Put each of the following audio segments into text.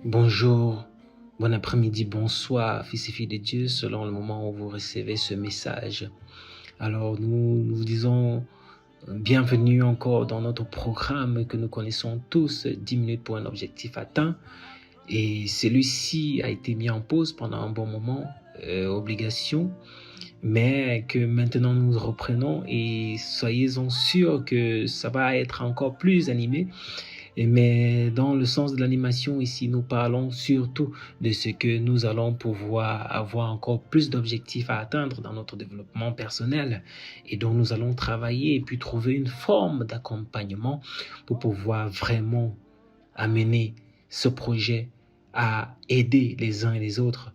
Bonjour, bon après-midi, bonsoir, fils et filles de Dieu, selon le moment où vous recevez ce message. Alors, nous vous disons bienvenue encore dans notre programme que nous connaissons tous, 10 minutes pour un objectif atteint. Et celui-ci a été mis en pause pendant un bon moment, obligation, mais que maintenant nous reprenons et soyez-en sûrs que ça va être encore plus animé. Mais dans le sens de l'animation ici, nous parlons surtout de ce que nous allons pouvoir avoir encore plus d'objectifs à atteindre dans notre développement personnel et dont nous allons travailler et puis trouver une forme d'accompagnement pour pouvoir vraiment amener ce projet à aider les uns et les autres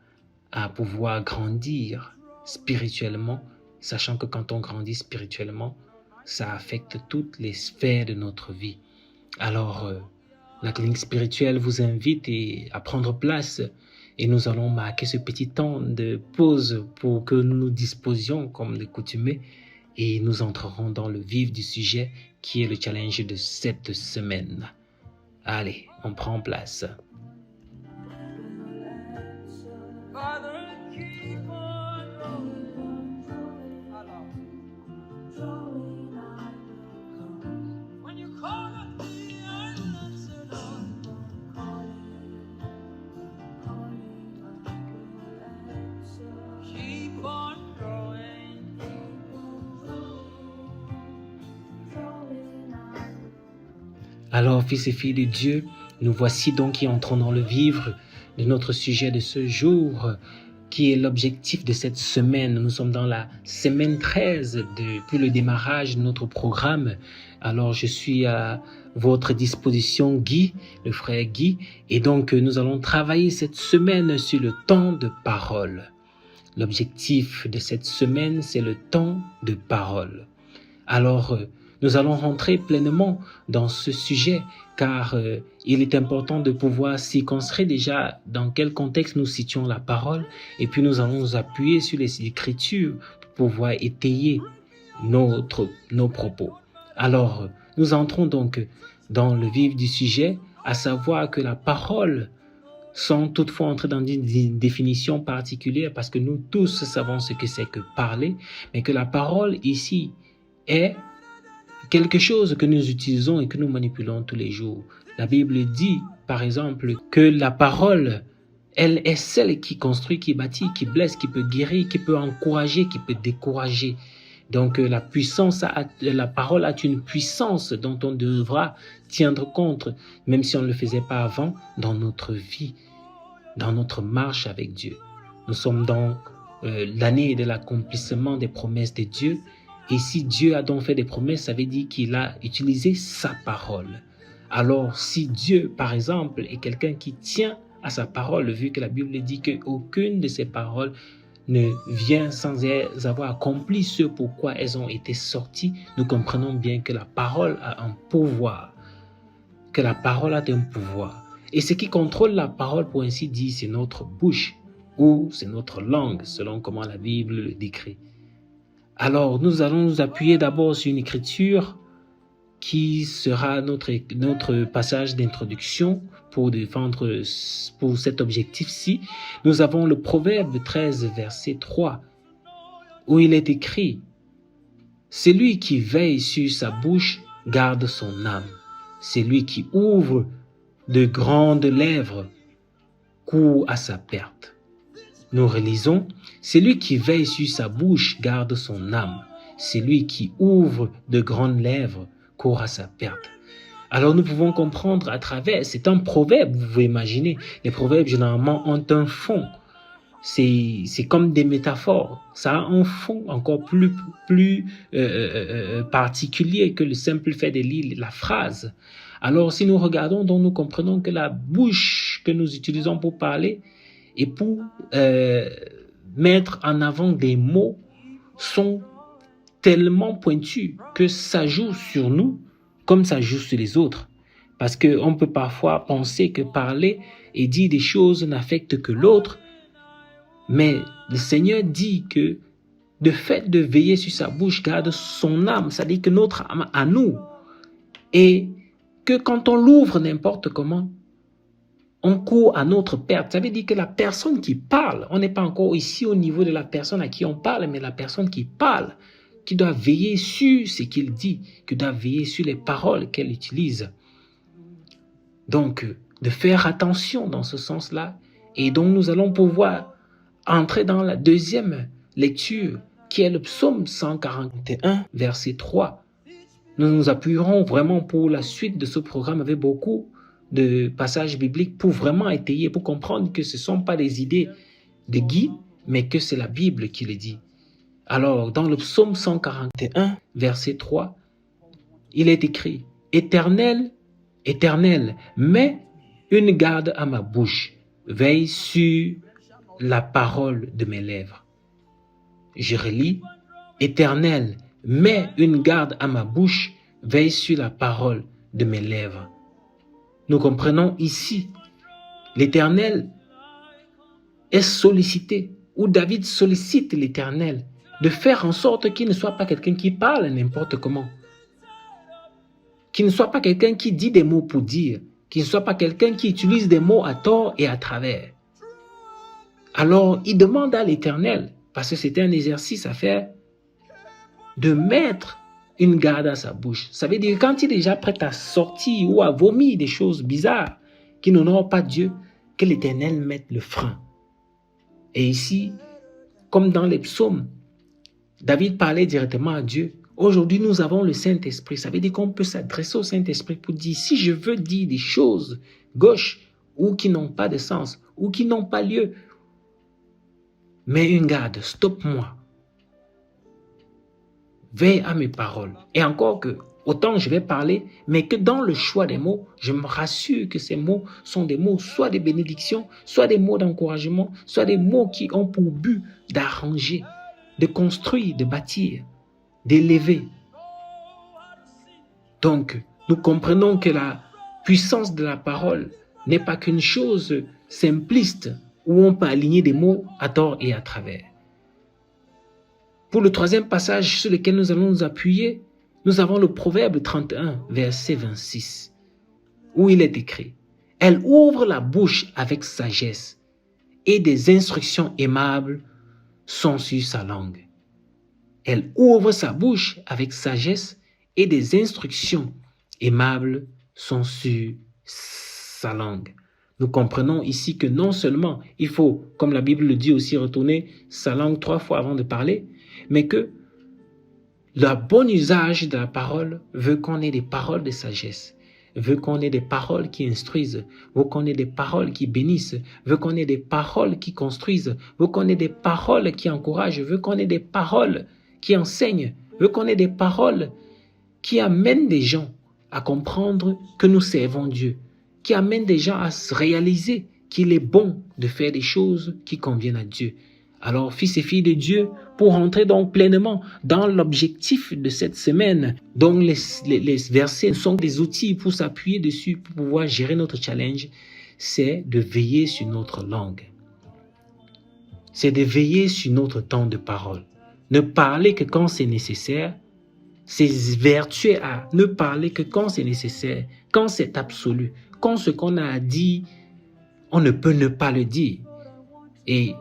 à pouvoir grandir spirituellement, sachant que quand on grandit spirituellement, ça affecte toutes les sphères de notre vie. Alors, la clinique spirituelle vous invite à prendre place et nous allons marquer ce petit temps de pause pour que nous nous disposions comme de coutume et nous entrerons dans le vif du sujet qui est le challenge de cette semaine. Allez, on prend place. Alors, fils et filles de Dieu, nous voici donc qui entrons dans le vif de notre sujet de ce jour, qui est l'objectif de cette semaine. Nous sommes dans la semaine 13 depuis le démarrage de notre programme. Alors, je suis à votre disposition, Guy, le frère Guy, et donc nous allons travailler cette semaine sur le temps de parole. L'objectif de cette semaine, c'est le temps de parole. Alors, nous allons rentrer pleinement dans ce sujet car il est important de pouvoir circonscrire déjà dans quel contexte nous situons la parole et puis nous allons nous appuyer sur les Écritures pour pouvoir étayer nos propos. Alors, nous entrons donc dans le vif du sujet, à savoir que la parole, sans toutefois entrer dans une définition particulière parce que nous tous savons ce que c'est que parler, mais que la parole ici est quelque chose que nous utilisons et que nous manipulons tous les jours. La Bible dit, par exemple, que la parole, elle est celle qui construit, qui bâtit, qui blesse, qui peut guérir, qui peut encourager, qui peut décourager. Donc la parole a une puissance dont on devra tiendre compte, même si on ne le faisait pas avant, dans notre vie, dans notre marche avec Dieu. Nous sommes dans l'année de l'accomplissement des promesses de Dieu. Et si Dieu a donc fait des promesses, ça veut dire qu'il a utilisé sa parole. Alors, si Dieu, par exemple, est quelqu'un qui tient à sa parole, vu que la Bible dit qu'aucune de ses paroles ne vient sans avoir accompli ce pourquoi elles ont été sorties, nous comprenons bien que la parole a un pouvoir. Que la parole a un pouvoir. Et ce qui contrôle la parole, pour ainsi dire, c'est notre bouche ou c'est notre langue, selon comment la Bible le décrit. Alors, nous allons nous appuyer d'abord sur une écriture qui sera notre passage d'introduction pour cet objectif-ci. Nous avons le Proverbe 13, verset 3, où il est écrit « Celui qui veille sur sa bouche garde son âme. Celui qui ouvre de grandes lèvres court à sa perte. » Nous relisons « Celui qui veille sur sa bouche garde son âme. Celui qui ouvre de grandes lèvres court à sa perte. » Alors nous pouvons comprendre à travers, c'est un proverbe, vous pouvez imaginer, les proverbes généralement ont un fond. C'est comme des métaphores, ça a un fond encore plus particulier que le simple fait de lire la phrase. Alors si nous regardons, donc nous comprenons que la bouche que nous utilisons pour parler et pour mettre en avant des mots sont tellement pointus que ça joue sur nous comme ça joue sur les autres. Parce qu'on peut parfois penser que parler et dire des choses n'affectent que l'autre, mais le Seigneur dit que le fait de veiller sur sa bouche garde son âme, c'est-à-dire que notre âme à nous, et que quand on l'ouvre n'importe comment, on court à notre perte. Ça veut dire que la personne qui parle, on n'est pas encore ici au niveau de la personne à qui on parle, mais la personne qui parle, qui doit veiller sur ce qu'il dit, qui doit veiller sur les paroles qu'elle utilise. Donc, de faire attention dans ce sens-là. Et donc, nous allons pouvoir entrer dans la deuxième lecture, qui est le psaume 141, verset 3. Nous nous appuierons vraiment pour la suite de ce programme avec beaucoup de passages bibliques pour vraiment étayer, pour comprendre que ce ne sont pas des idées de Guy, mais que c'est la Bible qui le dit. Alors, dans le psaume 141, verset 3, il est écrit « Éternel, Éternel, mets une garde à ma bouche, veille sur la parole de mes lèvres. » Je relis « Éternel, mets une garde à ma bouche, veille sur la parole de mes lèvres. » Nous comprenons ici, l'Éternel est sollicité, ou David sollicite l'Éternel, de faire en sorte qu'il ne soit pas quelqu'un qui parle n'importe comment, qu'il ne soit pas quelqu'un qui dit des mots pour dire, qu'il ne soit pas quelqu'un qui utilise des mots à tort et à travers. Alors, il demande à l'Éternel, parce que c'était un exercice à faire, de mettre une garde à sa bouche. Ça veut dire quand il est déjà prêt à sortir ou à vomir des choses bizarres qui n'honorent pas Dieu, que l'Éternel mette le frein. Et ici, comme dans les psaumes, David parlait directement à Dieu. Aujourd'hui, nous avons le Saint-Esprit. Ça veut dire qu'on peut s'adresser au Saint-Esprit pour dire, si je veux dire des choses gauches ou qui n'ont pas de sens ou qui n'ont pas lieu, mets une garde, stoppe-moi. Veille à mes paroles. Et encore que, autant je vais parler, mais que dans le choix des mots, je me rassure que ces mots sont des mots, soit des bénédictions, soit des mots d'encouragement, soit des mots qui ont pour but d'arranger, de construire, de bâtir, d'élever. Donc, nous comprenons que la puissance de la parole n'est pas qu'une chose simpliste où on peut aligner des mots à tort et à travers. Pour le troisième passage sur lequel nous allons nous appuyer, nous avons le Proverbe 31, verset 26, où il est écrit « Elle ouvre la bouche avec sagesse et des instructions aimables sont sur sa langue. » Elle ouvre sa bouche avec sagesse et des instructions aimables sont sur sa langue. Nous comprenons ici que non seulement il faut, comme la Bible le dit aussi, retourner sa langue 3 fois avant de parler, mais que le bon usage de la parole veut qu'on ait des paroles de sagesse, veut qu'on ait des paroles qui instruisent, veut qu'on ait des paroles qui bénissent, veut qu'on ait des paroles qui construisent, veut qu'on ait des paroles qui encouragent, veut qu'on ait des paroles qui enseignent, veut qu'on ait des paroles qui amènent des gens à comprendre que nous servons Dieu, qui amènent des gens à se réaliser qu'il est bon de faire des choses qui conviennent à Dieu. Alors, fils et filles de Dieu, pour entrer donc pleinement dans l'objectif de cette semaine, dont les versets sont des outils pour s'appuyer dessus, pour pouvoir gérer notre challenge, c'est de veiller sur notre langue. C'est de veiller sur notre temps de parole. Ne parler que quand c'est nécessaire, c'est vertueux à ne parler que quand c'est nécessaire, quand c'est absolu, quand ce qu'on a à dire, on ne peut ne pas le dire. Et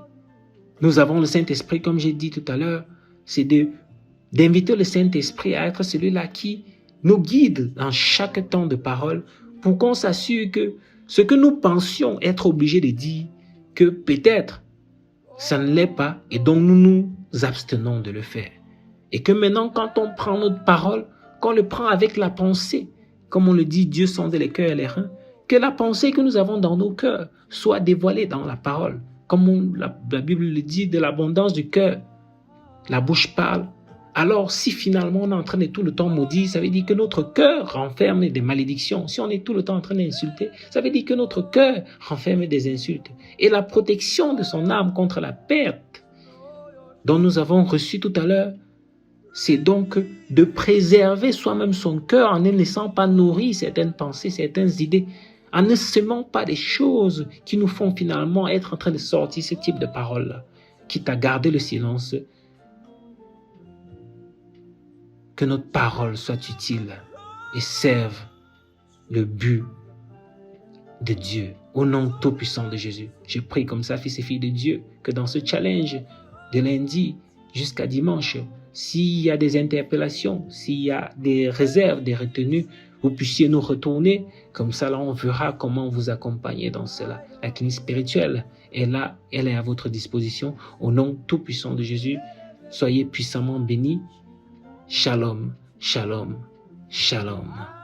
nous avons le Saint-Esprit, comme j'ai dit tout à l'heure, c'est d'inviter le Saint-Esprit à être celui-là qui nous guide dans chaque temps de parole pour qu'on s'assure que ce que nous pensions être obligés de dire, que peut-être ça ne l'est pas et donc nous nous abstenons de le faire. Et que maintenant, quand on prend notre parole, qu'on le prend avec la pensée, comme on le dit, Dieu sonde les cœurs et les reins, que la pensée que nous avons dans nos cœurs soit dévoilée dans la parole. Comme la Bible le dit, de l'abondance du cœur, la bouche parle. Alors, si finalement on est en train de tout le temps maudire, ça veut dire que notre cœur renferme des malédictions. Si on est tout le temps en train d'insulter, ça veut dire que notre cœur renferme des insultes. Et la protection de son âme contre la perte dont nous avons reçu tout à l'heure, c'est donc de préserver soi-même son cœur en ne laissant pas nourrir certaines pensées, certaines idées, en ne semant pas des choses qui nous font finalement être en train de sortir ce type de paroles-là, quitte à garder le silence. Que notre parole soit utile et serve le but de Dieu, au nom tout-puissant de Jésus. Je prie comme ça, fils et filles de Dieu, que dans ce challenge de lundi jusqu'à dimanche, s'il y a des interpellations, s'il y a des réserves, des retenues, vous puissiez nous retourner. Comme ça, là, on verra comment vous accompagner dans cela. La clinique spirituelle est là, elle est à votre disposition. Au nom tout-puissant de Jésus, soyez puissamment bénis. Shalom, shalom, shalom.